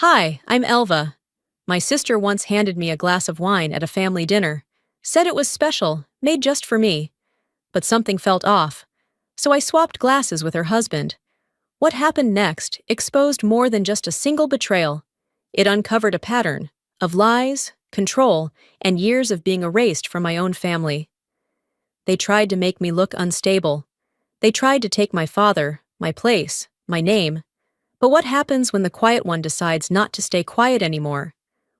Hi, I'm Elva. My sister once handed me a glass of wine at a family dinner, said it was special, made just for me, but something felt off. So I swapped glasses with her husband. What happened next exposed more than just a single betrayal. It uncovered a pattern of lies, control, and years of being erased from my own family. They tried to make me look unstable. They tried to take my father, my place, my name. But what happens when the quiet one decides not to stay quiet anymore?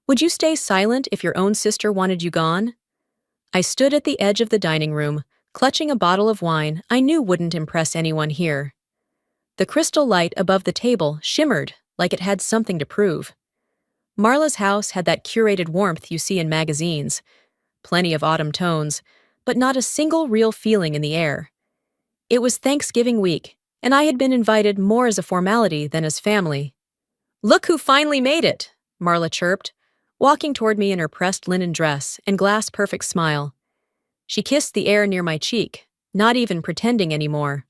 Would you stay silent if your own sister wanted you gone? I stood at the edge of the dining room, clutching a bottle of wine I knew wouldn't impress anyone here. The crystal light above the table shimmered like it had something to prove. Marla's house had that curated warmth you see in magazines. Plenty of autumn tones, but not a single real feeling in the air. It was Thanksgiving week, and I had been invited more as a formality than as family. "Look who finally made it," Marla chirped, walking toward me in her pressed linen dress and glass-perfect smile. She kissed the air near my cheek, not even pretending anymore.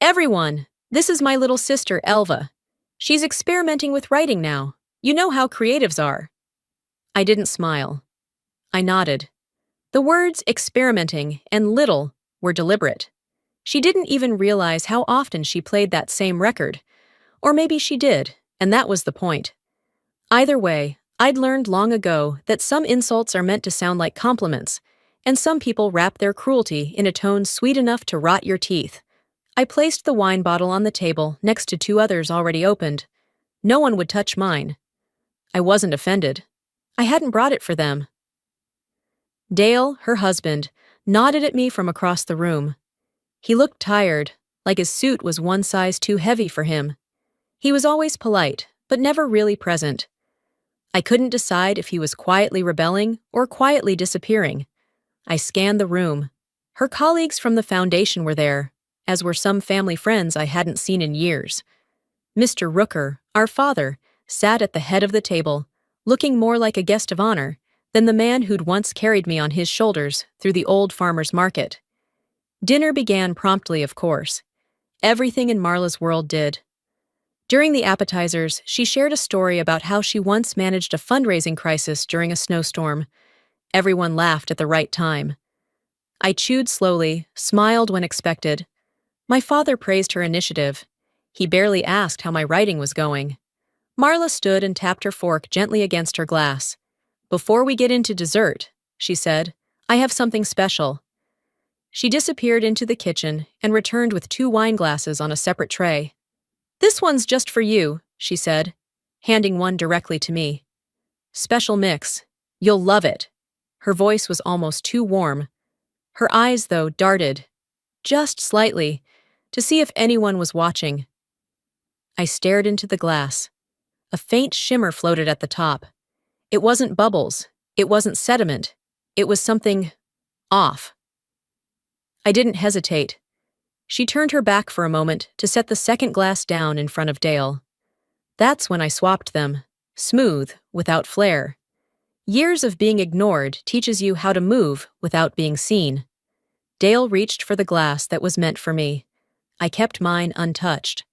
"Everyone, this is my little sister, Elva. She's experimenting with writing now. You know how creatives are." I didn't smile. I nodded. The words experimenting and little were deliberate. She didn't even realize how often she played that same record. Or maybe she did, and that was the point. Either way, I'd learned long ago that some insults are meant to sound like compliments, and some people wrap their cruelty in a tone sweet enough to rot your teeth. I placed the wine bottle on the table next to two others already opened. No one would touch mine. I wasn't offended. I hadn't brought it for them. Dale, her husband, nodded at me from across the room. He looked tired, like his suit was one size too heavy for him. He was always polite, but never really present. I couldn't decide if he was quietly rebelling or quietly disappearing. I scanned the room. Her colleagues from the foundation were there, as were some family friends I hadn't seen in years. Mr. Rooker, our father, sat at the head of the table, looking more like a guest of honor than the man who'd once carried me on his shoulders through the old farmer's market. Dinner began promptly, of course. Everything in Marla's world did. During the appetizers, she shared a story about how she once managed a fundraising crisis during a snowstorm. Everyone laughed at the right time. I chewed slowly, smiled when expected. My father praised her initiative. He barely asked how my writing was going. Marla stood and tapped her fork gently against her glass. "Before we get into dessert," she said, "I have something special." She disappeared into the kitchen and returned with two wine glasses on a separate tray. "This one's just for you," she said, handing one directly to me. "Special mix. You'll love it." Her voice was almost too warm. Her eyes, though, darted, just slightly, to see if anyone was watching. I stared into the glass. A faint shimmer floated at the top. It wasn't bubbles. It wasn't sediment. It was something off. I didn't hesitate. She turned her back for a moment to set the second glass down in front of Dale. That's when I swapped them, smooth, without flair. Years of being ignored teaches you how to move without being seen. Dale reached for the glass that was meant for me. I kept mine untouched.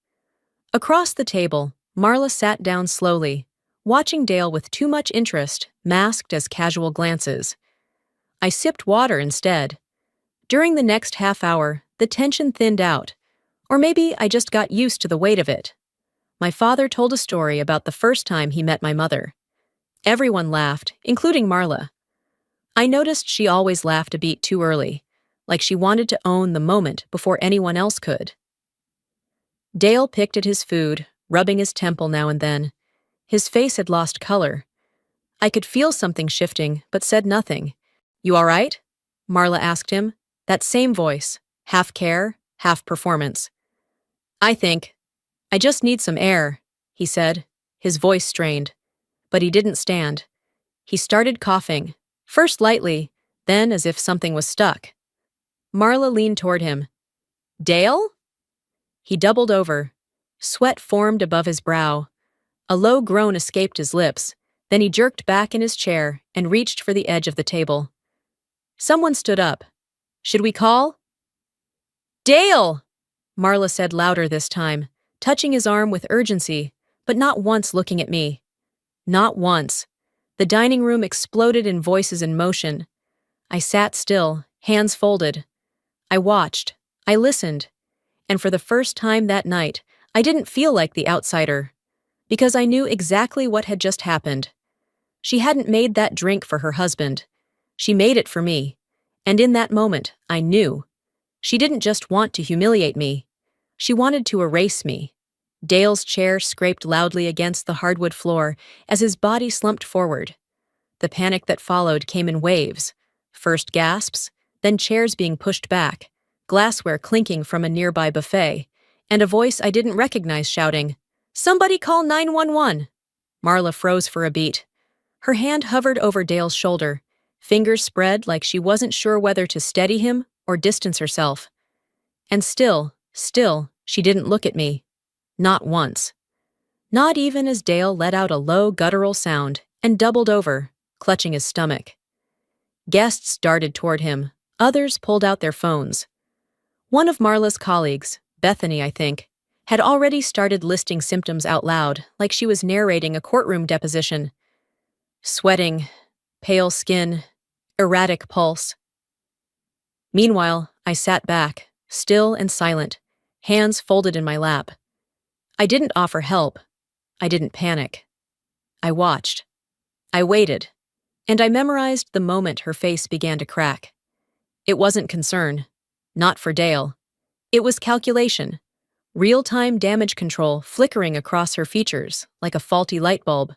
Across the table, Marla sat down slowly, watching Dale with too much interest, masked as casual glances. I sipped water instead. During the next half hour, the tension thinned out, or maybe I just got used to the weight of it. My father told a story about the first time he met my mother. Everyone laughed, including Marla. I noticed she always laughed a beat too early, like she wanted to own the moment before anyone else could. Dale picked at his food, rubbing his temple now and then. His face had lost color. I could feel something shifting, but said nothing. "You all right?" Marla asked him. That same voice, half care, half performance. I just need some air," he said, his voice strained. But he didn't stand. He started coughing, first lightly, then as if something was stuck. Marla leaned toward him. "Dale?" He doubled over. Sweat formed above his brow. A low groan escaped his lips. Then he jerked back in his chair and reached for the edge of the table. Someone stood up. "Should we call?" "Dale!" Marla said louder this time, touching his arm with urgency, but not once looking at me. Not once. The dining room exploded in voices and motion. I sat still, hands folded. I watched. I listened. And for the first time that night, I didn't feel like the outsider. Because I knew exactly what had just happened. She hadn't made that drink for her husband. She made it for me. And in that moment, I knew. She didn't just want to humiliate me. She wanted to erase me. Dale's chair scraped loudly against the hardwood floor as his body slumped forward. The panic that followed came in waves. First gasps, then chairs being pushed back, glassware clinking from a nearby buffet, and a voice I didn't recognize shouting, "Somebody call 911!" Marla froze for a beat. Her hand hovered over Dale's shoulder, fingers spread like she wasn't sure whether to steady him or distance herself. And still, she didn't look at me. Not once. Not even as Dale let out a low guttural sound and doubled over, clutching his stomach. Guests darted toward him. Others pulled out their phones. One of Marla's colleagues, Bethany, I think, had already started listing symptoms out loud, like she was narrating a courtroom deposition. Sweating, pale skin, erratic pulse. Meanwhile, I sat back, still and silent, hands folded in my lap. I didn't offer help. I didn't panic. I watched. I waited. And I memorized the moment her face began to crack. It wasn't concern. Not for Dale. It was calculation. Real-time damage control flickering across her features like a faulty light bulb.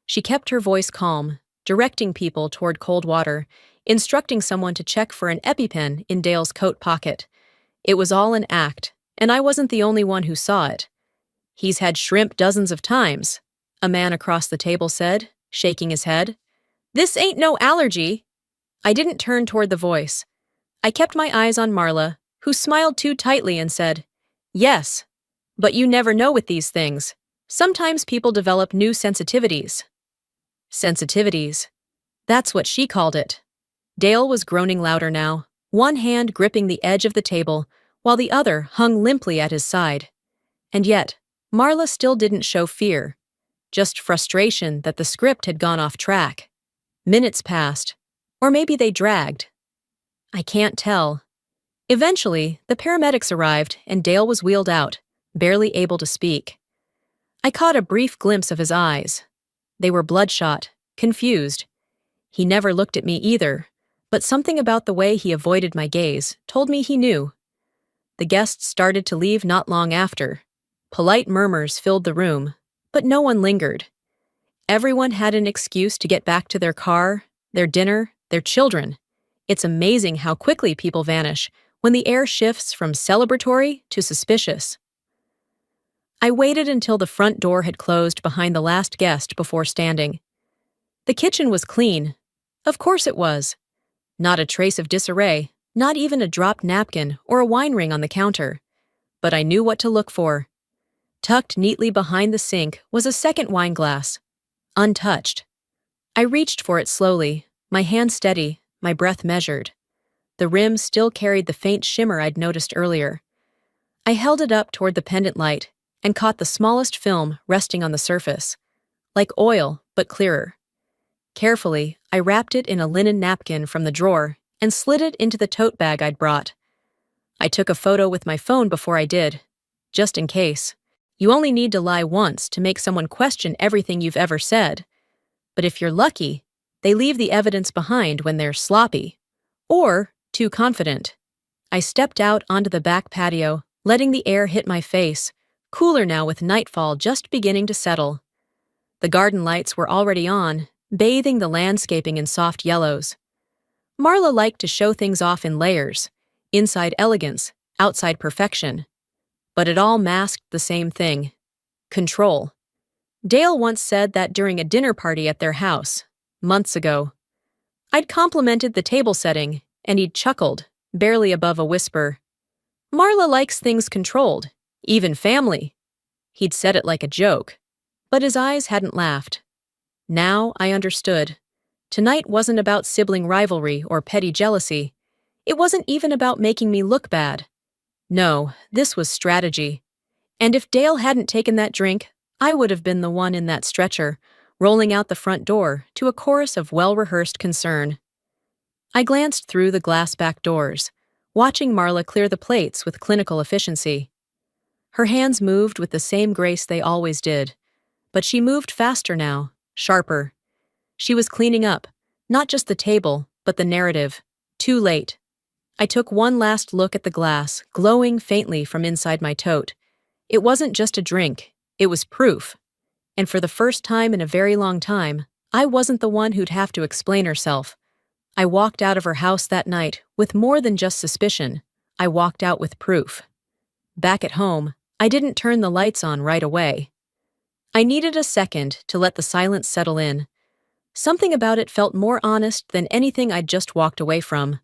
She kept her voice calm, directing people toward cold water, instructing someone to check for an EpiPen in Dale's coat pocket. It was all an act, and I wasn't the only one who saw it. "He's had shrimp dozens of times," a man across the table said, shaking his head. "This ain't no allergy." I didn't turn toward the voice. I kept my eyes on Marla, who smiled too tightly and said, "Yes, but you never know with these things. Sometimes people develop new sensitivities." Sensitivities. That's what she called it. Dale was groaning louder now, one hand gripping the edge of the table, while the other hung limply at his side. And yet, Marla still didn't show fear, just frustration that the script had gone off track. Minutes passed, or maybe they dragged. I can't tell. Eventually, the paramedics arrived and Dale was wheeled out, barely able to speak. I caught a brief glimpse of his eyes. They were bloodshot, confused. He never looked at me either, but something about the way he avoided my gaze told me he knew. The guests started to leave not long after. Polite murmurs filled the room, but no one lingered. Everyone had an excuse to get back to their car, their dinner, their children. It's amazing how quickly people vanish when the air shifts from celebratory to suspicious. I waited until the front door had closed behind the last guest before standing. The kitchen was clean. Of course it was. Not a trace of disarray, not even a dropped napkin or a wine ring on the counter. But I knew what to look for. Tucked neatly behind the sink was a second wine glass, untouched. I reached for it slowly, my hand steady, my breath measured. The rim still carried the faint shimmer I'd noticed earlier. I held it up toward the pendant light and caught the smallest film resting on the surface, like oil, but clearer. Carefully, I wrapped it in a linen napkin from the drawer and slid it into the tote bag I'd brought. I took a photo with my phone before I did, just in case. You only need to lie once to make someone question everything you've ever said. But if you're lucky, they leave the evidence behind when they're sloppy. Or too confident. I stepped out onto the back patio, letting the air hit my face, cooler now with nightfall just beginning to settle. The garden lights were already on, bathing the landscaping in soft yellows. Marla liked to show things off in layers, inside elegance, outside perfection. But it all masked the same thing: control. Dale once said that during a dinner party at their house, months ago. I'd complimented the table setting, and he'd chuckled, barely above a whisper. "Marla likes things controlled, even family." He'd said it like a joke, but his eyes hadn't laughed. Now I understood. Tonight wasn't about sibling rivalry or petty jealousy. It wasn't even about making me look bad. No, this was strategy. And if Dale hadn't taken that drink, I would have been the one in that stretcher, rolling out the front door to a chorus of well-rehearsed concern. I glanced through the glass back doors, watching Marla clear the plates with clinical efficiency. Her hands moved with the same grace they always did, but she moved faster now, sharper. She was cleaning up, not just the table, but the narrative. Too late. I took one last look at the glass, glowing faintly from inside my tote. It wasn't just a drink, it was proof. And for the first time in a very long time, I wasn't the one who'd have to explain herself. I walked out of her house that night with more than just suspicion. I walked out with proof. Back at home, I didn't turn the lights on right away. I needed a second to let the silence settle in. Something about it felt more honest than anything I'd just walked away from.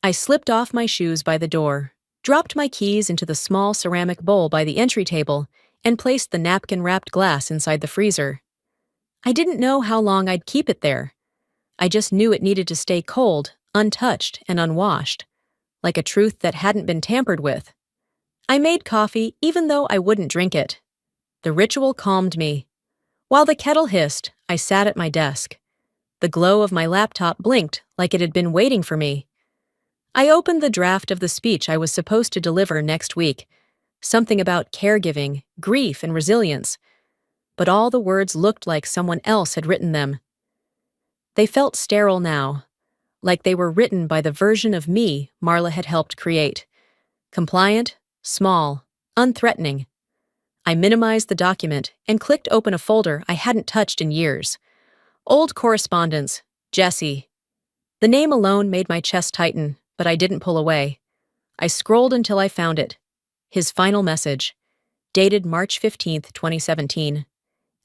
I slipped off my shoes by the door, dropped my keys into the small ceramic bowl by the entry table, and placed the napkin-wrapped glass inside the freezer. I didn't know how long I'd keep it there. I just knew it needed to stay cold, untouched, and unwashed, like a truth that hadn't been tampered with. I made coffee even though I wouldn't drink it. The ritual calmed me. While the kettle hissed, I sat at my desk. The glow of my laptop blinked like it had been waiting for me. I opened the draft of the speech I was supposed to deliver next week, something about caregiving, grief, and resilience, but all the words looked like someone else had written them. They felt sterile now, like they were written by the version of me Marla had helped create. Compliant, small, unthreatening. I minimized the document and clicked open a folder I hadn't touched in years. Old correspondence, Jesse. The name alone made my chest tighten, but I didn't pull away. I scrolled until I found it. His final message, dated March 15th, 2017.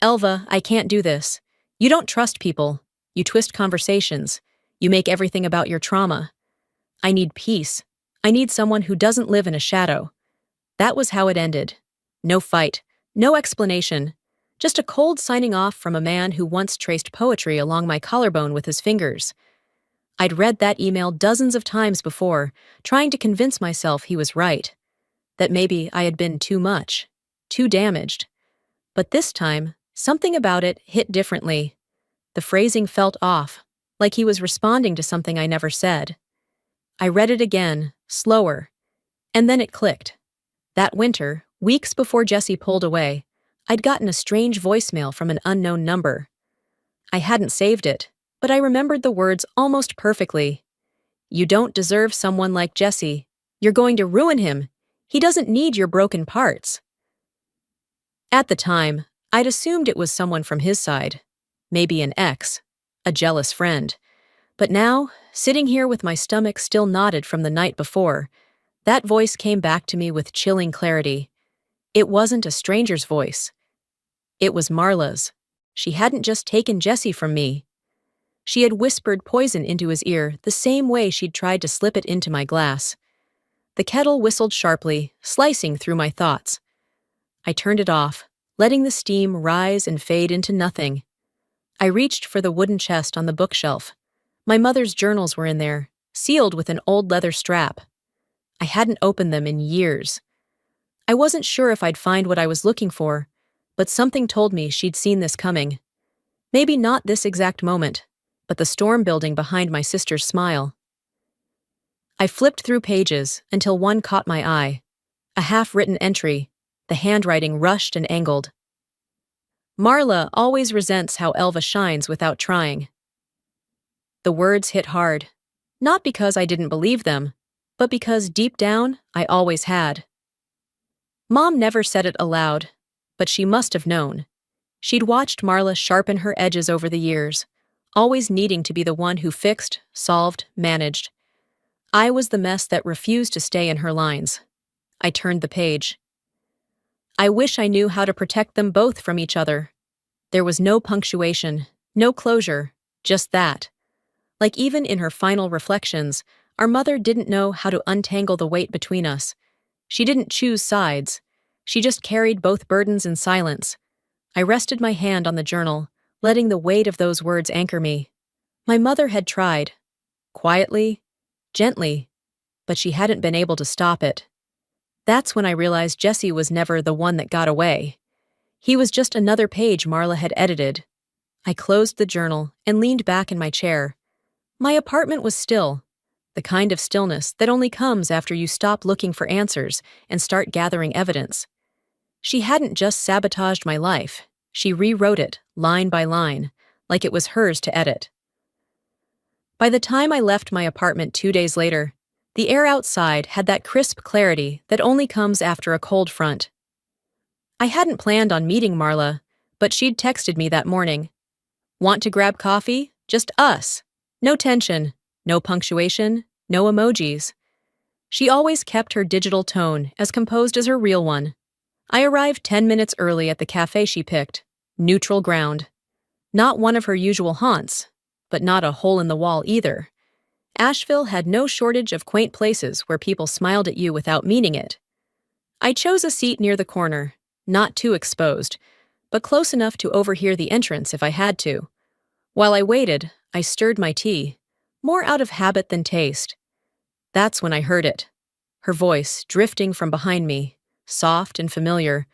Elva, I can't do this. You don't trust people. You twist conversations. You make everything about your trauma. I need peace. I need someone who doesn't live in a shadow. That was how it ended. No fight, no explanation. Just a cold signing off from a man who once traced poetry along my collarbone with his fingers. I'd read that email dozens of times before, trying to convince myself he was right. That maybe I had been too much, too damaged. But this time, something about it hit differently. The phrasing felt off, like he was responding to something I never said. I read it again, slower, and then it clicked. That winter, weeks before Jesse pulled away, I'd gotten a strange voicemail from an unknown number. I hadn't saved it, but I remembered the words almost perfectly. You don't deserve someone like Jesse. You're going to ruin him. He doesn't need your broken parts. At the time, I'd assumed it was someone from his side. Maybe an ex, a jealous friend. But now, sitting here with my stomach still knotted from the night before, that voice came back to me with chilling clarity. It wasn't a stranger's voice. It was Marla's. She hadn't just taken Jesse from me. She had whispered poison into his ear the same way she'd tried to slip it into my glass. The kettle whistled sharply, slicing through my thoughts. I turned it off, letting the steam rise and fade into nothing. I reached for the wooden chest on the bookshelf. My mother's journals were in there, sealed with an old leather strap. I hadn't opened them in years. I wasn't sure if I'd find what I was looking for, but something told me she'd seen this coming. Maybe not this exact moment, but the storm building behind my sister's smile. I flipped through pages until one caught my eye. A half-written entry, the handwriting rushed and angled. Marla always resents how Elva shines without trying. The words hit hard, not because I didn't believe them, but because deep down, I always had. Mom never said it aloud, but she must have known. She'd watched Marla sharpen her edges over the years, always needing to be the one who fixed, solved, managed. I was the mess that refused to stay in her lines. I turned the page. I wish I knew how to protect them both from each other. There was no punctuation, no closure, just that. Like even in her final reflections, our mother didn't know how to untangle the weight between us. She didn't choose sides. She just carried both burdens in silence. I rested my hand on the journal, letting the weight of those words anchor me. My mother had tried. Quietly, gently, but she hadn't been able to stop it. That's when I realized Jesse was never the one that got away. He was just another page Marla had edited. I closed the journal and leaned back in my chair. My apartment was still, the kind of stillness that only comes after you stop looking for answers and start gathering evidence. She hadn't just sabotaged my life, she rewrote it, line by line, like it was hers to edit. By the time I left my apartment 2 days later, the air outside had that crisp clarity that only comes after a cold front. I hadn't planned on meeting Marla, but she'd texted me that morning. Want to grab coffee? Just us. No tension, no punctuation, no emojis. She always kept her digital tone as composed as her real one. I arrived 10 minutes early at the cafe she picked. Neutral ground. Not one of her usual haunts, but not a hole in the wall either. Asheville had no shortage of quaint places where people smiled at you without meaning it. I chose a seat near the corner, not too exposed, but close enough to overhear the entrance if I had to. While I waited, I stirred my tea, more out of habit than taste. That's when I heard it. Her voice drifting from behind me, soft and familiar,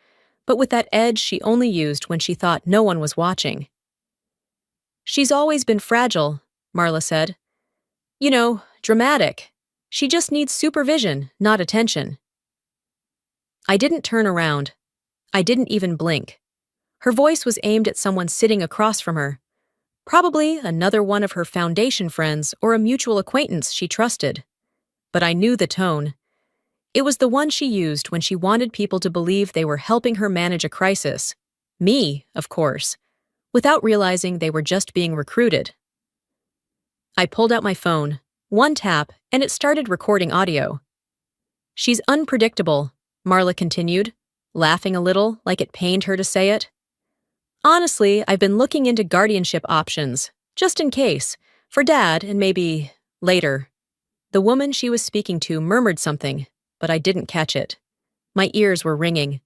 but with that edge she only used when she thought no one was watching. She's always been fragile, Marla said. You know, dramatic. She just needs supervision, not attention. I didn't turn around. I didn't even blink. Her voice was aimed at someone sitting across from her. Probably another one of her foundation friends or a mutual acquaintance she trusted. But I knew the tone. It was the one she used when she wanted people to believe they were helping her manage a crisis. Me, of course, without realizing they were just being recruited. I pulled out my phone, one tap, and it started recording audio. She's unpredictable, Marla continued, laughing a little like it pained her to say it. Honestly, I've been looking into guardianship options, just in case, for Dad and maybe later. The woman she was speaking to murmured something, but I didn't catch it. My ears were ringing.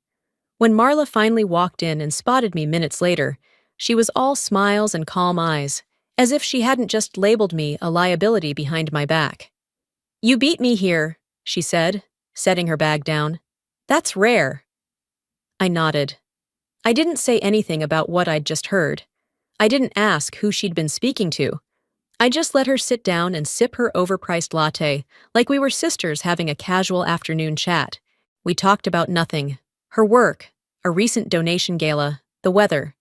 When Marla finally walked in and spotted me minutes later, she was all smiles and calm eyes, as if she hadn't just labeled me a liability behind my back. You beat me here, she said, setting her bag down. That's rare. I nodded. I didn't say anything about what I'd just heard. I didn't ask who she'd been speaking to. I just let her sit down and sip her overpriced latte, like we were sisters having a casual afternoon chat. We talked about nothing. Her work, a recent donation gala, the weather.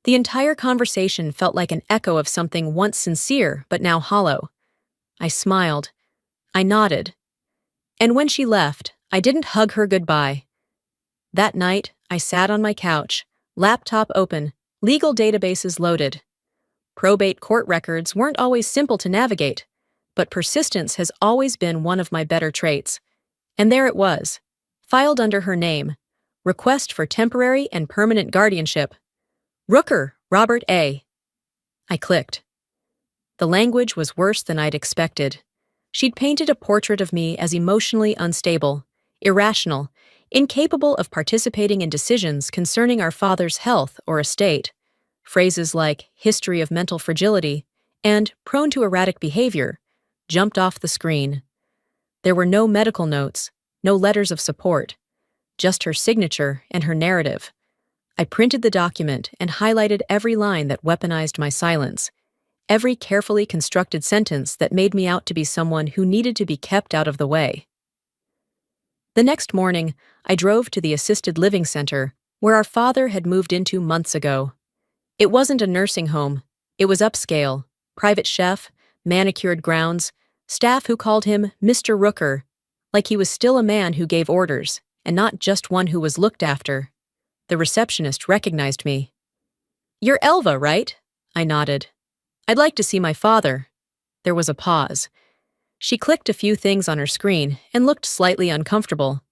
The entire conversation felt like an echo of something once sincere but now hollow. I smiled. I nodded. And when she left, I didn't hug her goodbye. That night, I sat on my couch, laptop open, legal databases loaded. Probate court records weren't always simple to navigate, but persistence has always been one of my better traits. And there it was, filed under her name, request for temporary and permanent guardianship. Rooker, Robert A. I clicked. The language was worse than I'd expected. She'd painted a portrait of me as emotionally unstable, irrational, incapable of participating in decisions concerning our father's health or estate. Phrases like history of mental fragility and prone to erratic behavior jumped off the screen. There were no medical notes, no letters of support, just her signature and her narrative. I printed the document and highlighted every line that weaponized my silence, every carefully constructed sentence that made me out to be someone who needed to be kept out of the way. The next morning, I drove to the assisted living center where our father had moved into months ago. It wasn't a nursing home. It was upscale, private chef, manicured grounds, staff who called him Mr. Rooker, like he was still a man who gave orders, and not just one who was looked after. The receptionist recognized me. You're Elva, right? I nodded. I'd like to see my father. There was a pause. She clicked a few things on her screen and looked slightly uncomfortable.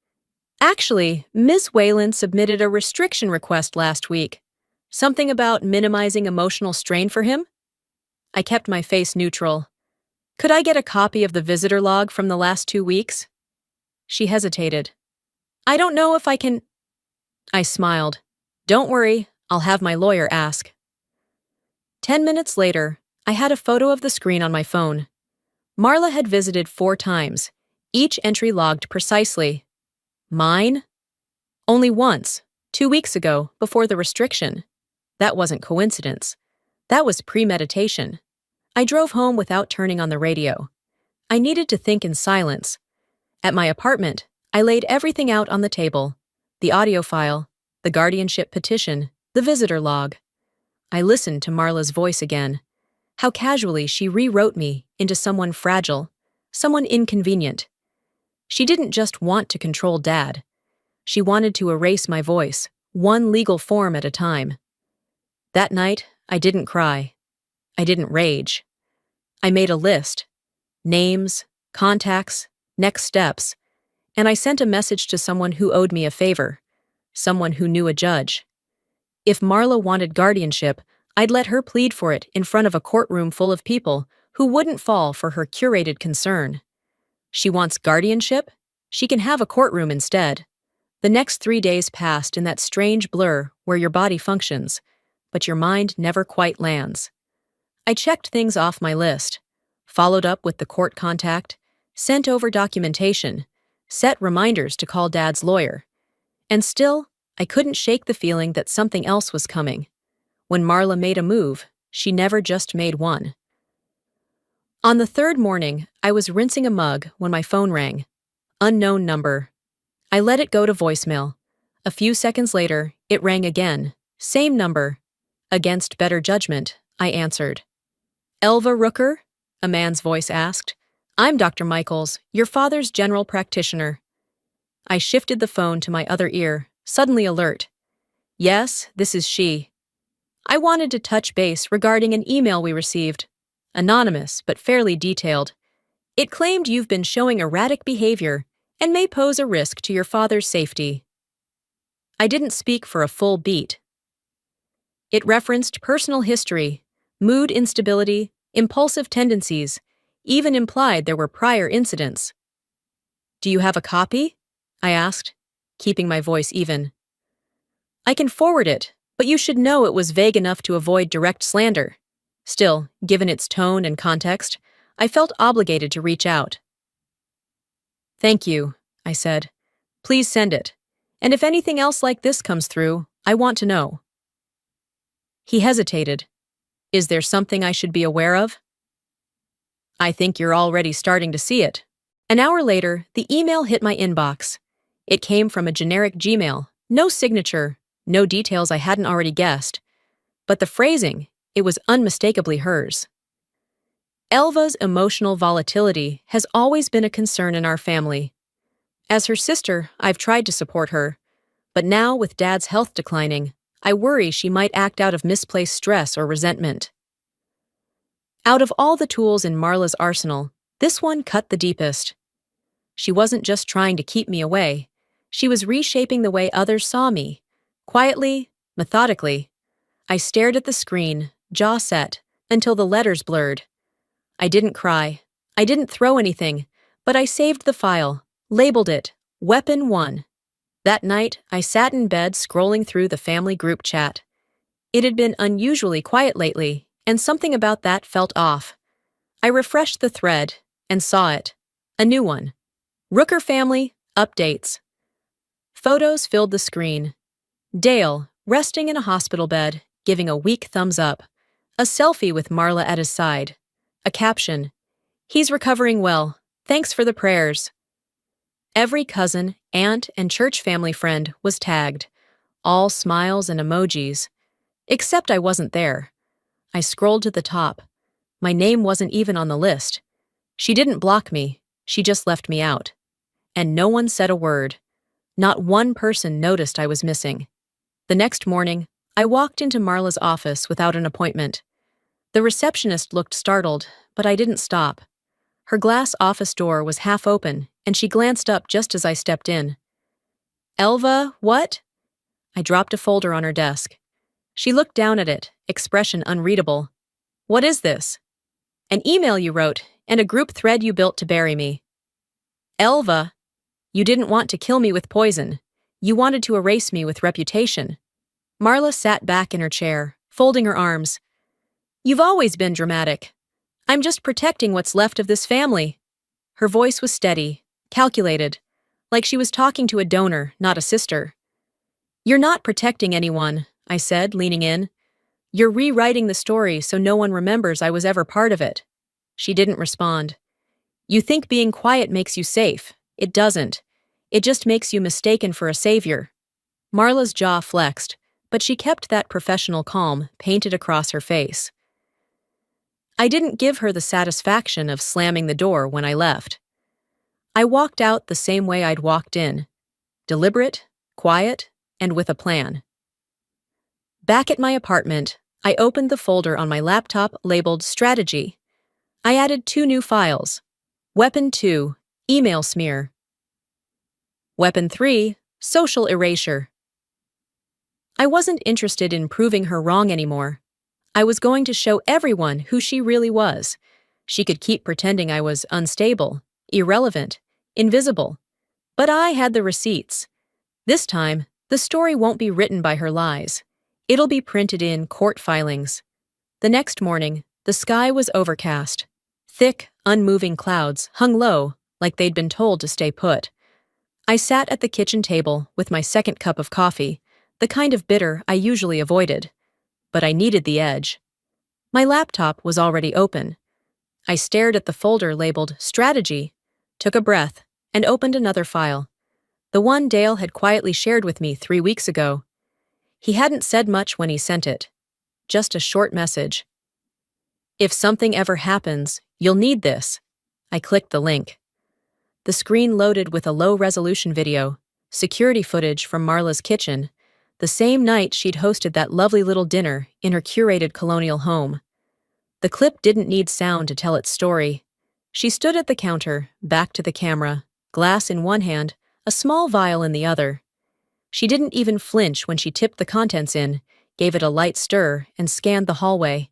Actually, Ms. Whalen submitted a restriction request last week. Something about minimizing emotional strain for him? I kept my face neutral. Could I get a copy of the visitor log from the last 2 weeks? She hesitated. I don't know if I can... I smiled. Don't worry, I'll have my lawyer ask. 10 minutes later, I had a photo of the screen on my phone. Marla had visited 4 times, each entry logged precisely. Mine? Only once, 2 weeks ago, before the restriction. That wasn't coincidence. That was premeditation. I drove home without turning on the radio. I needed to think in silence. At my apartment, I laid everything out on the table: the audio file, the guardianship petition, the visitor log. I listened to Marla's voice again. How casually she rewrote me into someone fragile, someone inconvenient. She didn't just want to control Dad. She wanted to erase my voice, one legal form at a time. That night, I didn't cry. I didn't rage. I made a list: names, contacts, next steps, and I sent a message to someone who owed me a favor, someone who knew a judge. If Marla wanted guardianship, I'd let her plead for it in front of a courtroom full of people who wouldn't fall for her curated concern. She wants guardianship? She can have a courtroom instead. The next 3 days passed in that strange blur where your body functions, but your mind never quite lands. I checked things off my list, followed up with the court contact, sent over documentation, set reminders to call Dad's lawyer. And still, I couldn't shake the feeling that something else was coming. When Marla made a move, she never just made one. On the third morning, I was rinsing a mug when my phone rang. Unknown number. I let it go to voicemail. A few seconds later, it rang again. Same number. Against better judgment, I answered. "Elva Rooker?" a man's voice asked. "I'm Dr. Michaels, your father's general practitioner." I shifted the phone to my other ear, suddenly alert. "Yes, this is she. I wanted to touch base regarding an email we received. Anonymous, but fairly detailed. It claimed you've been showing erratic behavior and may pose a risk to your father's safety." I didn't speak for a full beat. It referenced personal history, mood instability, impulsive tendencies, even implied there were prior incidents. "Do you have a copy?" I asked, keeping my voice even. "I can forward it, but you should know it was vague enough to avoid direct slander." Still, given its tone and context, I felt obligated to reach out. "Thank you," I said. "Please send it. And if anything else like this comes through, I want to know." He hesitated. "Is there something I should be aware of?" "I think you're already starting to see it." An hour later, the email hit my inbox. It came from a generic Gmail, no signature, no details I hadn't already guessed. But the phrasing, it was unmistakably hers. "Elva's emotional volatility has always been a concern in our family. As her sister, I've tried to support her, but now with Dad's health declining, I worry she might act out of misplaced stress or resentment." Out of all the tools in Marla's arsenal, this one cut the deepest. She wasn't just trying to keep me away. She was reshaping the way others saw me. Quietly, methodically. I stared at the screen, jaw set, until the letters blurred. I didn't cry. I didn't throw anything, but I saved the file, labeled it Weapon 1. That night, I sat in bed scrolling through the family group chat. It had been unusually quiet lately, and something about that felt off. I refreshed the thread and saw it. A new one. Rooker family, updates. Photos filled the screen. Dale, resting in a hospital bed, giving a weak thumbs up. A selfie with Marla at his side. A caption. "He's recovering well. Thanks for the prayers." Every cousin, aunt, and church family friend was tagged. All smiles and emojis. Except I wasn't there. I scrolled to the top. My name wasn't even on the list. She didn't block me. She just left me out. And no one said a word. Not one person noticed I was missing. The next morning, I walked into Marla's office without an appointment. The receptionist looked startled, but I didn't stop. Her glass office door was half open, and she glanced up just as I stepped in. "Elva, what?" I dropped a folder on her desk. She looked down at it, expression unreadable. "What is this?" "An email you wrote, and a group thread you built to bury me." "Elva, you didn't want to kill me with poison. You wanted to erase me with reputation." Marla sat back in her chair, folding her arms. "You've always been dramatic. I'm just protecting what's left of this family." Her voice was steady, calculated, like she was talking to a donor, not a sister. You're not protecting anyone, I said, leaning in. You're rewriting the story so no one remembers I was ever part of it. She didn't respond. You think being quiet makes you safe. It doesn't. It just makes you mistaken for a savior. Marla's jaw flexed, but she kept that professional calm painted across her face. I didn't give her the satisfaction of slamming the door when I left. I walked out the same way I'd walked in, deliberate, quiet, and with a plan. Back at my apartment, I opened the folder on my laptop labeled Strategy. I added 2 new files. Weapon 2, Email Smear. Weapon 3, Social Erasure. I wasn't interested in proving her wrong anymore. I was going to show everyone who she really was. She could keep pretending I was unstable, irrelevant, invisible. But I had the receipts. This time, the story won't be written by her lies. It'll be printed in court filings. The next morning, the sky was overcast. Thick, unmoving clouds hung low, like they'd been told to stay put. I sat at the kitchen table with my second cup of coffee, the kind of bitter I usually avoided. But I needed the edge. My laptop was already open. I stared at the folder labeled Strategy, took a breath, and opened another file. The one Dale had quietly shared with me 3 weeks ago. He hadn't said much when he sent it. Just a short message. If something ever happens, you'll need this. I clicked the link. The screen loaded with a low-resolution video, security footage from Marla's kitchen, the same night she'd hosted that lovely little dinner in her curated colonial home. The clip didn't need sound to tell its story. She stood at the counter, back to the camera, glass in one hand, a small vial in the other. She didn't even flinch when she tipped the contents in, gave it a light stir, and scanned the hallway.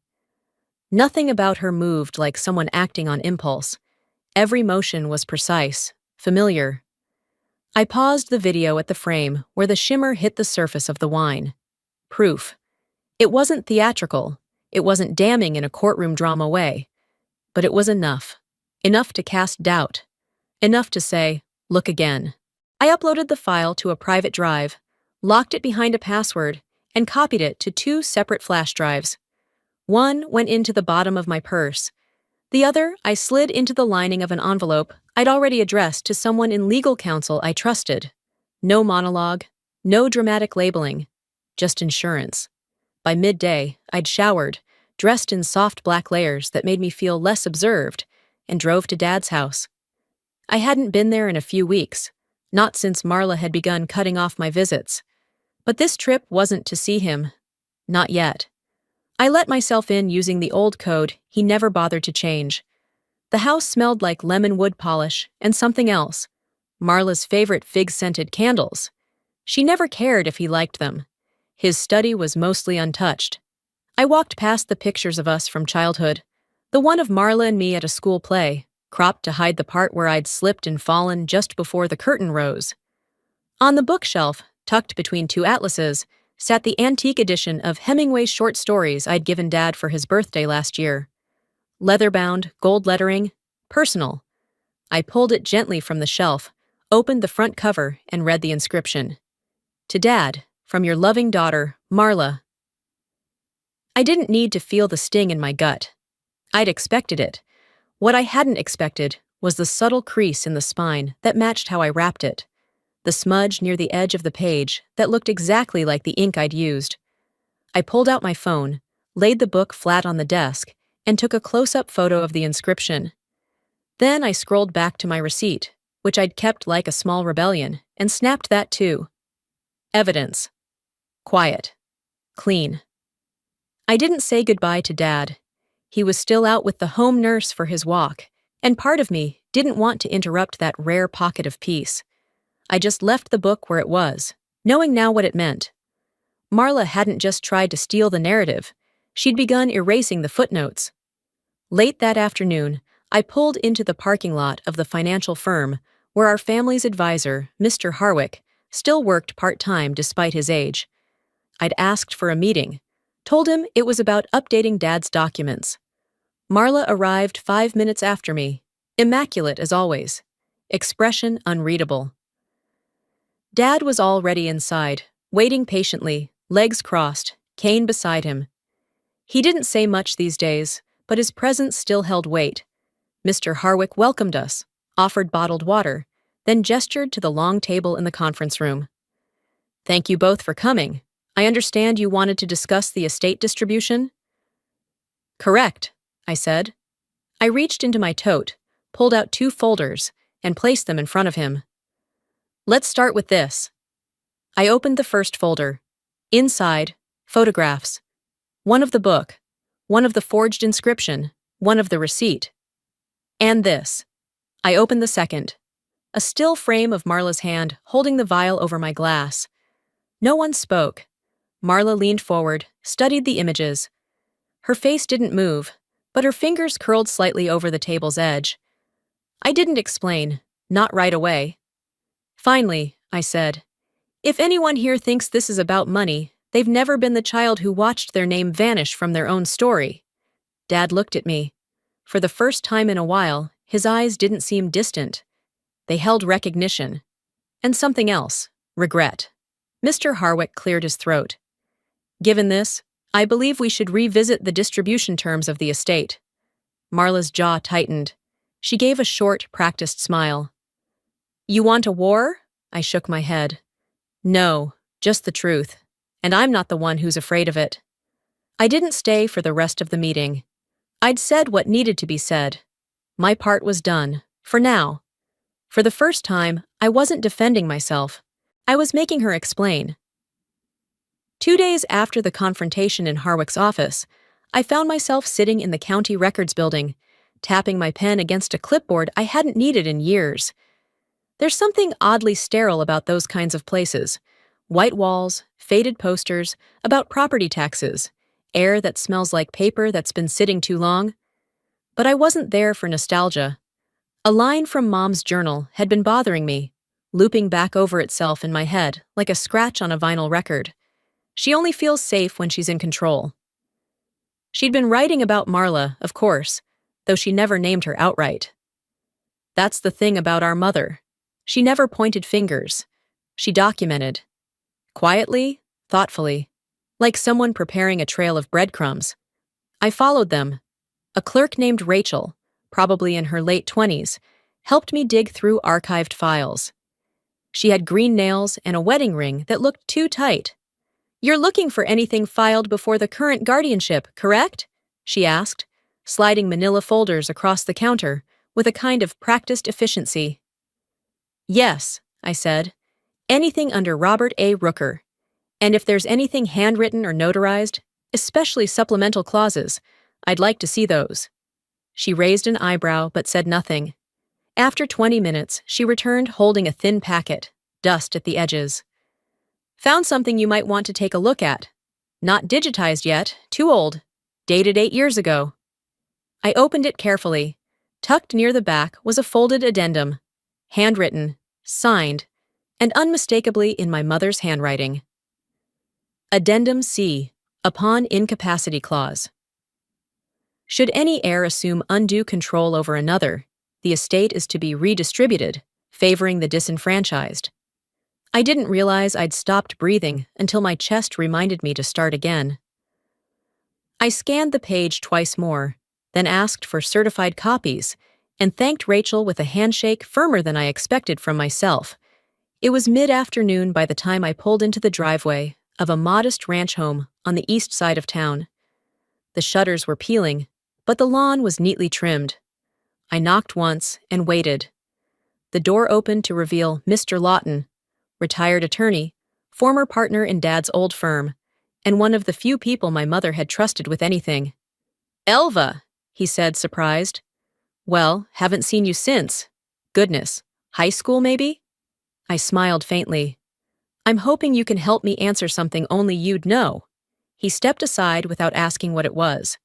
Nothing about her moved like someone acting on impulse. Every motion was precise, familiar. I paused the video at the frame where the shimmer hit the surface of the wine. Proof. It wasn't theatrical. It wasn't damning in a courtroom drama way. But it was enough. Enough to cast doubt. Enough to say, look again. I uploaded the file to a private drive, locked it behind a password, and copied it to 2 separate flash drives. One went into the bottom of my purse. The other I slid into the lining of an envelope I'd already addressed to someone in legal counsel I trusted. No monologue, no dramatic labeling, just insurance. By midday, I'd showered, dressed in soft black layers that made me feel less observed, and drove to Dad's house. I hadn't been there in a few weeks, not since Marla had begun cutting off my visits. But this trip wasn't to see him. Not yet. I let myself in using the old code he never bothered to change. The house smelled like lemon wood polish and something else. Marla's favorite fig-scented candles. She never cared if he liked them. His study was mostly untouched. I walked past the pictures of us from childhood. The one of Marla and me at a school play, cropped to hide the part where I'd slipped and fallen just before the curtain rose. On the bookshelf, tucked between 2 atlases, sat the antique edition of Hemingway's short stories I'd given Dad for his birthday last year. Leather-bound, gold lettering, personal. I pulled it gently from the shelf, opened the front cover, and read the inscription. To Dad, from your loving daughter, Marla. I didn't need to feel the sting in my gut. I'd expected it. What I hadn't expected was the subtle crease in the spine that matched how I wrapped it. The smudge near the edge of the page that looked exactly like the ink I'd used. I pulled out my phone, laid the book flat on the desk, and took a close-up photo of the inscription. Then I scrolled back to my receipt, which I'd kept like a small rebellion, and snapped that too. Evidence. Quiet. Clean. I didn't say goodbye to Dad. He was still out with the home nurse for his walk, and part of me didn't want to interrupt that rare pocket of peace. I just left the book where it was, knowing now what it meant. Marla hadn't just tried to steal the narrative. She'd begun erasing the footnotes. Late that afternoon, I pulled into the parking lot of the financial firm where our family's advisor, Mr. Harwick, still worked part-time despite his age. I'd asked for a meeting, told him it was about updating Dad's documents. Marla arrived 5 minutes after me, immaculate as always, expression unreadable. Dad was already inside, waiting patiently, legs crossed, cane beside him. He didn't say much these days, but his presence still held weight. Mr. Harwick welcomed us, offered bottled water, then gestured to the long table in the conference room. "Thank you both for coming. I understand you wanted to discuss the estate distribution?" "Correct," I said. I reached into my tote, pulled out 2 folders, and placed them in front of him. "Let's start with this." I opened the first folder. Inside, photographs. One of the book, one of the forged inscription, one of the receipt. And this. I opened the second. A still frame of Marla's hand holding the vial over my glass. No one spoke. Marla leaned forward, studied the images. Her face didn't move, but her fingers curled slightly over the table's edge. I didn't explain, not right away. "Finally," I said, "if anyone here thinks this is about money, they've never been the child who watched their name vanish from their own story." Dad looked at me. For the first time in a while, his eyes didn't seem distant. They held recognition. And something else, regret. Mr. Harwick cleared his throat. "Given this, I believe we should revisit the distribution terms of the estate." Marla's jaw tightened. She gave a short, practiced smile. "You want a war?" I shook my head. "No, just the truth. And I'm not the one who's afraid of it." I didn't stay for the rest of the meeting. I'd said what needed to be said. My part was done, for now. For the first time, I wasn't defending myself. I was making her explain. 2 days after the confrontation in Harwick's office, I found myself sitting in the county records building, tapping my pen against a clipboard I hadn't needed in years. There's something oddly sterile about those kinds of places. White walls, faded posters, about property taxes, air that smells like paper that's been sitting too long. But I wasn't there for nostalgia. A line from Mom's journal had been bothering me, looping back over itself in my head like a scratch on a vinyl record. She only feels safe when she's in control. She'd been writing about Marla, of course, though she never named her outright. That's the thing about our mother. She never pointed fingers. She documented. Quietly, thoughtfully, like someone preparing a trail of breadcrumbs. I followed them. A clerk named Rachel, probably in her late 20s, helped me dig through archived files. She had green nails and a wedding ring that looked too tight. "You're looking for anything filed before the current guardianship, correct?" she asked, sliding manila folders across the counter with a kind of practiced efficiency. "Yes," I said. "Anything under Robert A. Rooker. And if there's anything handwritten or notarized, especially supplemental clauses, I'd like to see those." She raised an eyebrow but said nothing. After 20 minutes, she returned holding a thin packet, dust at the edges. "Found something you might want to take a look at. Not digitized yet, too old. Dated 8 years ago." I opened it carefully. Tucked near the back was a folded addendum. Handwritten, signed, and unmistakably in my mother's handwriting. Addendum C, upon incapacity clause. Should any heir assume undue control over another, the estate is to be redistributed, favoring the disenfranchised. I didn't realize I'd stopped breathing until my chest reminded me to start again. I scanned the page twice more, then asked for certified copies, and thanked Rachel with a handshake firmer than I expected from myself. It was mid-afternoon by the time I pulled into the driveway of a modest ranch home on the east side of town. The shutters were peeling, but the lawn was neatly trimmed. I knocked once and waited. The door opened to reveal Mr. Lawton, retired attorney, former partner in Dad's old firm, and one of the few people my mother had trusted with anything. "Elva," he said, surprised. "Well, haven't seen you since. Goodness, high school maybe?" I smiled faintly. "I'm hoping you can help me answer something only you'd know." He stepped aside without asking what it was.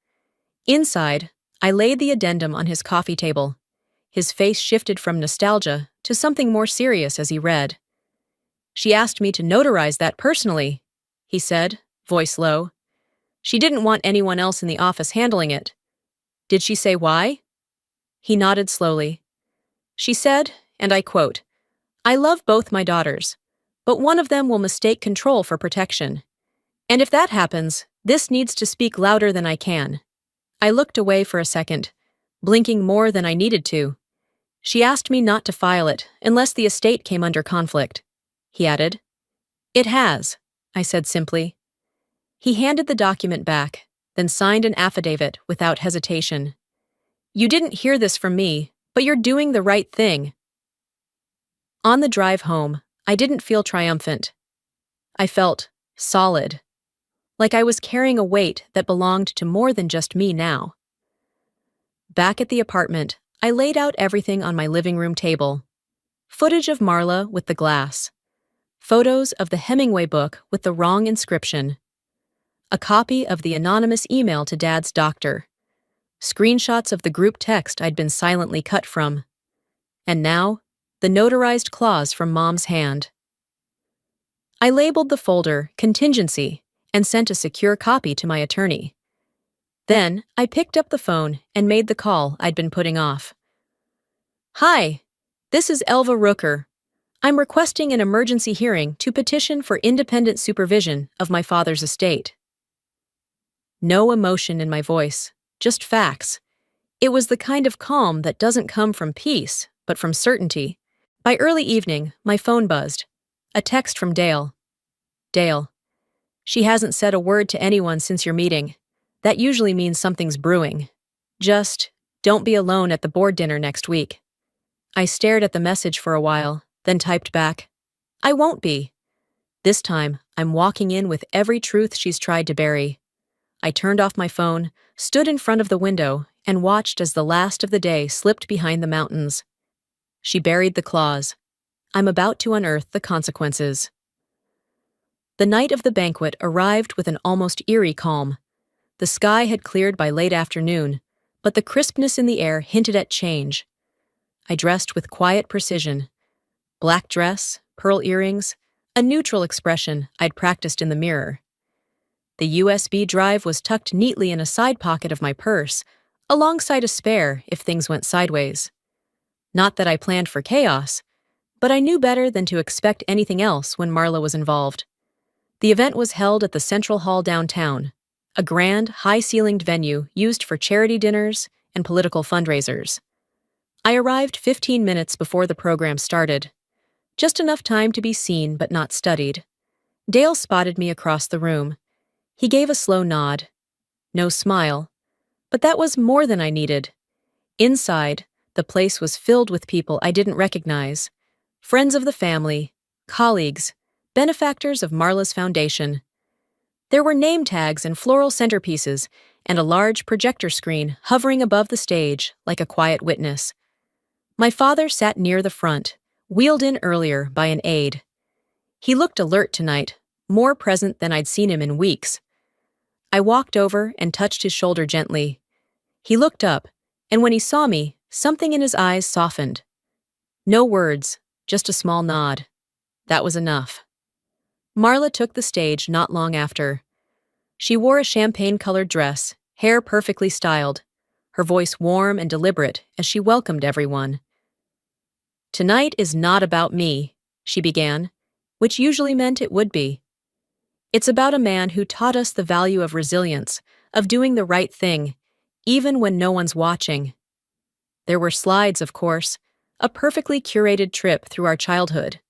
Inside, I laid the addendum on his coffee table. His face shifted from nostalgia to something more serious as he read. "She asked me to notarize that personally," he said, voice low. "She didn't want anyone else in the office handling it." "Did she say why?" He nodded slowly. "She said, and I quote, 'I love both my daughters, but one of them will mistake control for protection. And if that happens, this needs to speak louder than I can. I looked away for a second, blinking more than I needed to. She asked me not to file it unless the estate came under conflict. He added. It has, I said simply. He handed the document back, then signed an affidavit without hesitation. You didn't hear this from me, but you're doing the right thing. On the drive home, I didn't feel triumphant. I felt solid, like I was carrying a weight that belonged to more than just me now. Back at the apartment, I laid out everything on my living room table. Footage of Marla with the glass. Photos of the Hemingway book with the wrong inscription. A copy of the anonymous email to Dad's doctor. Screenshots of the group text I'd been silently cut from. And now, the notarized clause from Mom's hand. I labeled the folder Contingency and sent a secure copy to my attorney. Then, I picked up the phone and made the call I'd been putting off. Hi, this is Elva Rooker. I'm requesting an emergency hearing to petition for independent supervision of my father's estate. No emotion in my voice, just facts. It was the kind of calm that doesn't come from peace, but from certainty. By early evening, my phone buzzed. A text from Dale. Dale. She hasn't said a word to anyone since your meeting. That usually means something's brewing. Just, don't be alone at the board dinner next week. I stared at the message for a while, then typed back, I won't be. This time, I'm walking in with every truth she's tried to bury. I turned off my phone, stood in front of the window, and watched as the last of the day slipped behind the mountains. She buried the clause. I'm about to unearth the consequences. The night of the banquet arrived with an almost eerie calm. The sky had cleared by late afternoon, but the crispness in the air hinted at change. I dressed with quiet precision. Black dress, pearl earrings, a neutral expression I'd practiced in the mirror. The USB drive was tucked neatly in a side pocket of my purse, alongside a spare if things went sideways. Not that I planned for chaos, but I knew better than to expect anything else when Marla was involved. The event was held at the Central Hall downtown, a grand, high-ceilinged venue used for charity dinners and political fundraisers. I arrived 15 minutes before the program started. Just enough time to be seen but not studied. Dale spotted me across the room. He gave a slow nod. No smile. But that was more than I needed. Inside, the place was filled with people I didn't recognize. Friends of the family, colleagues, benefactors of Marla's foundation. There were name tags and floral centerpieces, and a large projector screen hovering above the stage like a quiet witness. My father sat near the front, wheeled in earlier by an aide. He looked alert tonight, more present than I'd seen him in weeks. I walked over and touched his shoulder gently. He looked up, and when he saw me, something in his eyes softened. No words, just a small nod. That was enough. Marla took the stage not long after. She wore a champagne-colored dress, hair perfectly styled, her voice warm and deliberate as she welcomed everyone. Tonight is not about me, she began, which usually meant it would be. It's about a man who taught us the value of resilience, of doing the right thing, even when no one's watching. There were slides, of course, a perfectly curated trip through our childhood.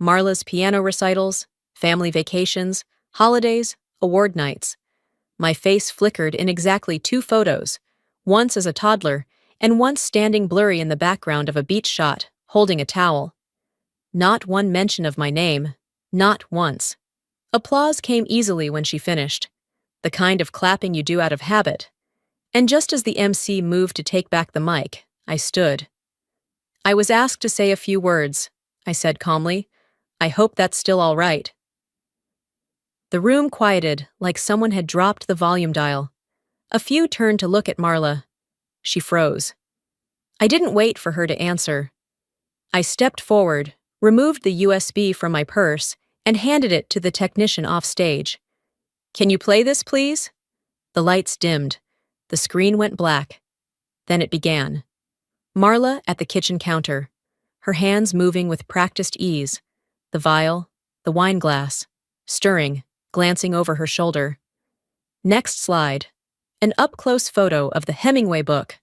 Marla's piano recitals, family vacations, holidays, award nights. My face flickered in exactly 2 photos, once as a toddler and once standing blurry in the background of a beach shot, holding a towel. Not one mention of my name, not once. Applause came easily when she finished, the kind of clapping you do out of habit. And just as the MC moved to take back the mic, I stood. I was asked to say a few words, I said calmly. I hope that's still all right. The room quieted like someone had dropped the volume dial. A few turned to look at Marla. She froze. I didn't wait for her to answer. I stepped forward, removed the USB from my purse, and handed it to the technician off stage. Can you play this, please? The lights dimmed. The screen went black. Then it began. Marla at the kitchen counter, her hands moving with practiced ease, the vial, the wine glass, stirring, glancing over her shoulder. Next slide. An up-close photo of the Hemingway book,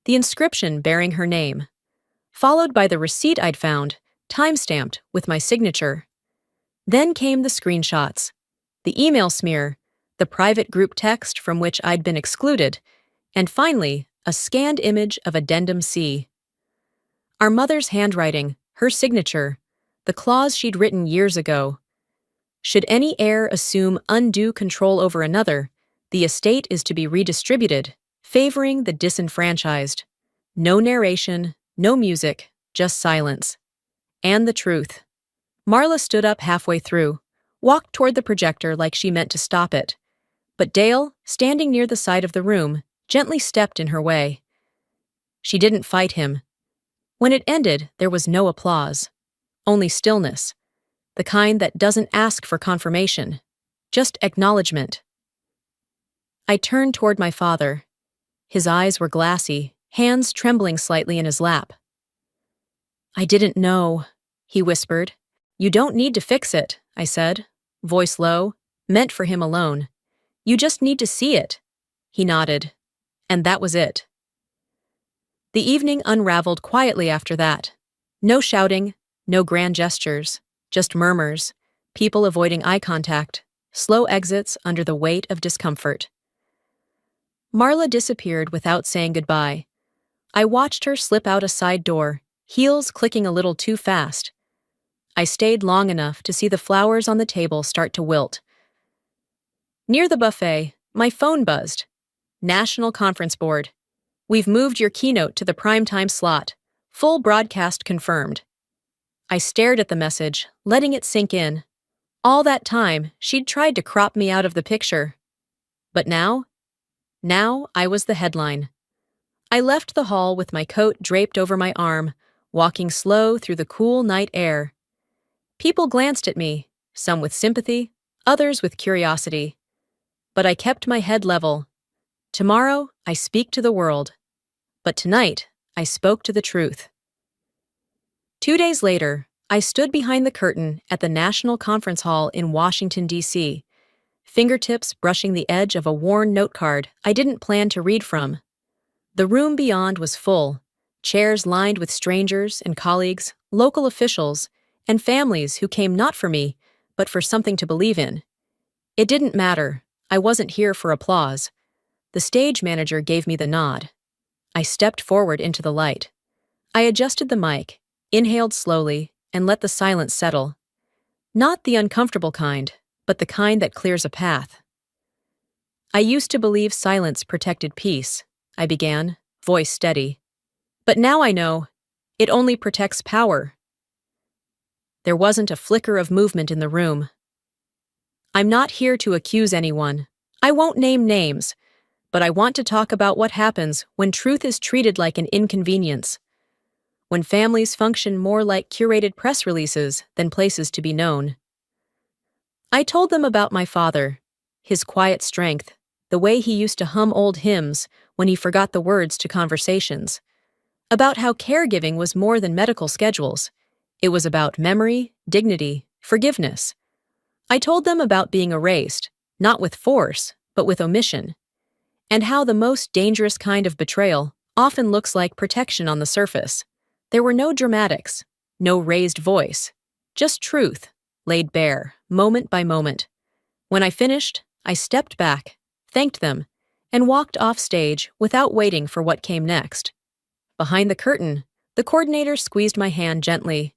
the inscription bearing her name, followed by the receipt I'd found, time-stamped with my signature. Then came the screenshots, the email smear, the private group text from which I'd been excluded, and finally, a scanned image of Addendum C. Our mother's handwriting, her signature, the clause she'd written years ago. Should any heir assume undue control over another, the estate is to be redistributed, favoring the disenfranchised. No narration, no music, just silence. And the truth. Marla stood up halfway through, walked toward the projector like she meant to stop it. But Dale, standing near the side of the room, gently stepped in her way. She didn't fight him. When it ended, there was no applause. Only stillness. The kind that doesn't ask for confirmation. Just acknowledgement. I turned toward my father. His eyes were glassy, hands trembling slightly in his lap. "I didn't know," he whispered. "You don't need to fix it," I said, voice low, meant for him alone. "You just need to see it." He nodded. And that was it. The evening unraveled quietly after that. No shouting, no grand gestures, just murmurs, people avoiding eye contact, slow exits under the weight of discomfort. Marla disappeared without saying goodbye. I watched her slip out a side door, heels clicking a little too fast. I stayed long enough to see the flowers on the table start to wilt. Near the buffet, my phone buzzed. National Conference Board. "We've moved your keynote to the primetime slot. Full broadcast confirmed." I stared at the message, letting it sink in. All that time, she'd tried to crop me out of the picture. But now I was the headline. I left the hall with my coat draped over my arm, walking slow through the cool night air. People glanced at me, some with sympathy, others with curiosity. But I kept my head level. Tomorrow, I speak to the world. But tonight, I spoke to the truth. 2 days later, I stood behind the curtain at the National Conference Hall in Washington, D.C., fingertips brushing the edge of a worn note card I didn't plan to read from. The room beyond was full, chairs lined with strangers and colleagues, local officials, and families who came not for me, but for something to believe in. It didn't matter. I wasn't here for applause. The stage manager gave me the nod. I stepped forward into the light. I adjusted the mic, inhaled slowly, and let the silence settle. Not the uncomfortable kind, but the kind that clears a path. "I used to believe silence protected peace," I began, voice steady. "But now I know, it only protects power." There wasn't a flicker of movement in the room. "I'm not here to accuse anyone. I won't name names, but I want to talk about what happens when truth is treated like an inconvenience. When families function more like curated press releases than places to be known." I told them about my father, his quiet strength, the way he used to hum old hymns when he forgot the words to conversations, about how caregiving was more than medical schedules. It was about memory, dignity, forgiveness. I told them about being erased, not with force, but with omission, and how the most dangerous kind of betrayal often looks like protection on the surface. There were no dramatics, no raised voice, just truth, laid bare, moment by moment. When I finished, I stepped back, thanked them, and walked off stage without waiting for what came next. Behind the curtain, the coordinator squeezed my hand gently.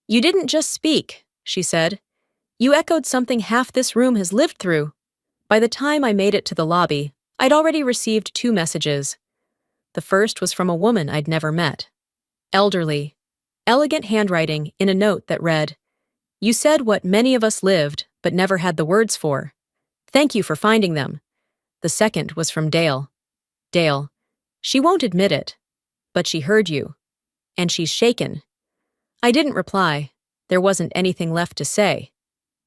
"You didn't just speak," she said. "You echoed something half this room has lived through." By the time I made it to the lobby, I'd already received 2 messages. The first was from a woman I'd never met. Elderly, elegant handwriting in a note that read, "You said what many of us lived, but never had the words for. Thank you for finding them." The second was from Dale. "Dale, she won't admit it, but she heard you. And she's shaken." I didn't reply. There wasn't anything left to say.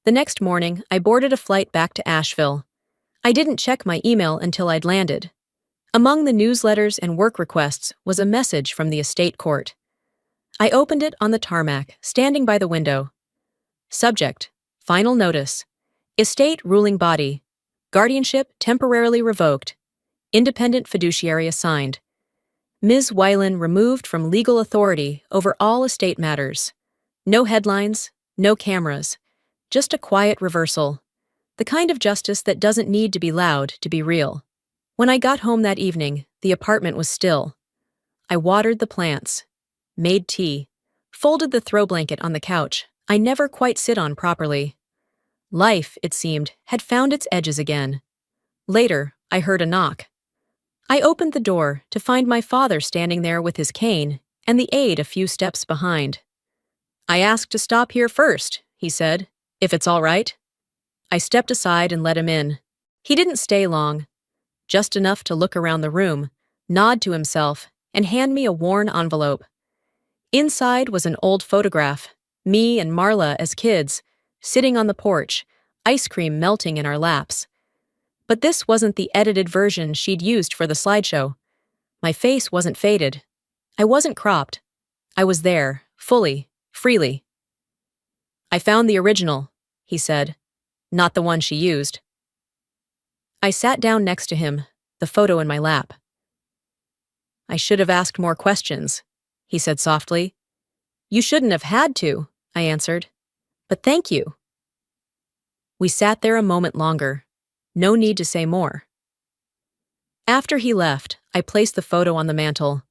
The next morning, I boarded a flight back to Asheville. I didn't check my email until I'd landed. Among the newsletters and work requests was a message from the estate court. I opened it on the tarmac, standing by the window. Subject: Final notice. Estate ruling body. Guardianship temporarily revoked. Independent fiduciary assigned. Ms. Weiland removed from legal authority over all estate matters. No headlines, no cameras. Just a quiet reversal. The kind of justice that doesn't need to be loud to be real. When I got home that evening, the apartment was still. I watered the plants, made tea, folded the throw blanket on the couch I never quite sit on properly. Life, it seemed, had found its edges again. Later, I heard a knock. I opened the door to find my father standing there with his cane and the aide a few steps behind. "I asked to stop here first," he said, "if it's all right." I stepped aside and let him in. He didn't stay long, just enough to look around the room, nod to himself, and hand me a worn envelope. Inside was an old photograph, me and Marla as kids, sitting on the porch, ice cream melting in our laps. But this wasn't the edited version she'd used for the slideshow. My face wasn't faded. I wasn't cropped. I was there, fully, freely. "I found the original," he said, "not the one she used." I sat down next to him, the photo in my lap. "I should have asked more questions," he said softly. "You shouldn't have had to," I answered. "But thank you." We sat there a moment longer. No need to say more. After he left, I placed the photo on the mantel.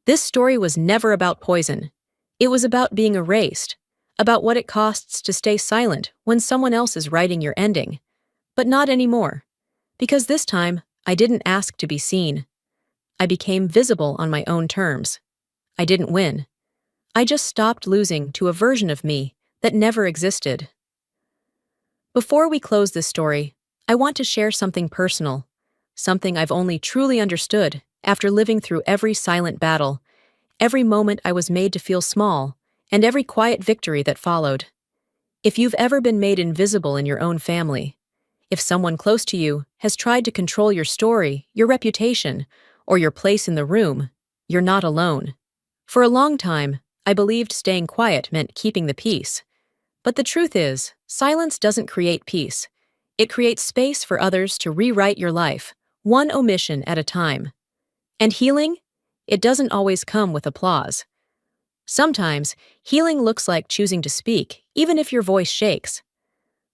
This story was never about poison. It was about being erased, about what it costs to stay silent when someone else is writing your ending. But not anymore, because this time I didn't ask to be seen. I became visible on my own terms. I didn't win. I just stopped losing to a version of me that never existed. Before we close this story, I want to share something personal, something I've only truly understood after living through every silent battle, every moment I was made to feel small, and every quiet victory that followed. If you've ever been made invisible in your own family, if someone close to you has tried to control your story, your reputation, or your place in the room, you're not alone. For a long time, I believed staying quiet meant keeping the peace. But the truth is, silence doesn't create peace. It creates space for others to rewrite your life, one omission at a time. And healing? It doesn't always come with applause. Sometimes, healing looks like choosing to speak, even if your voice shakes.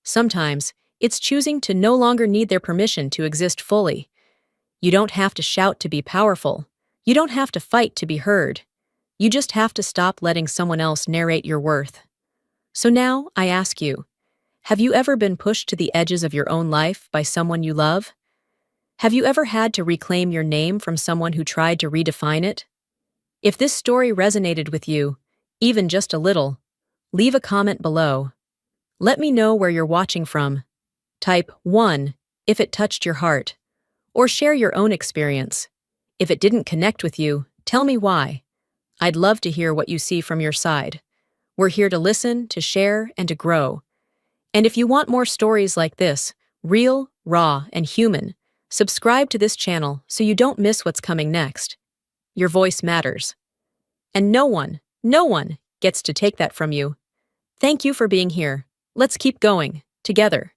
Sometimes, it's choosing to no longer need their permission to exist fully. You don't have to shout to be powerful. You don't have to fight to be heard. You just have to stop letting someone else narrate your worth. So now, I ask you, have you ever been pushed to the edges of your own life by someone you love? Have you ever had to reclaim your name from someone who tried to redefine it? If this story resonated with you, even just a little, leave a comment below. Let me know where you're watching from. Type 1 if it touched your heart, or share your own experience. If it didn't connect with you, tell me why. I'd love to hear what you see from your side. We're here to listen, to share, and to grow. And if you want more stories like this, real, raw, and human, subscribe to this channel so you don't miss what's coming next. Your voice matters. And no one gets to take that from you. Thank you for being here. Let's keep going, together.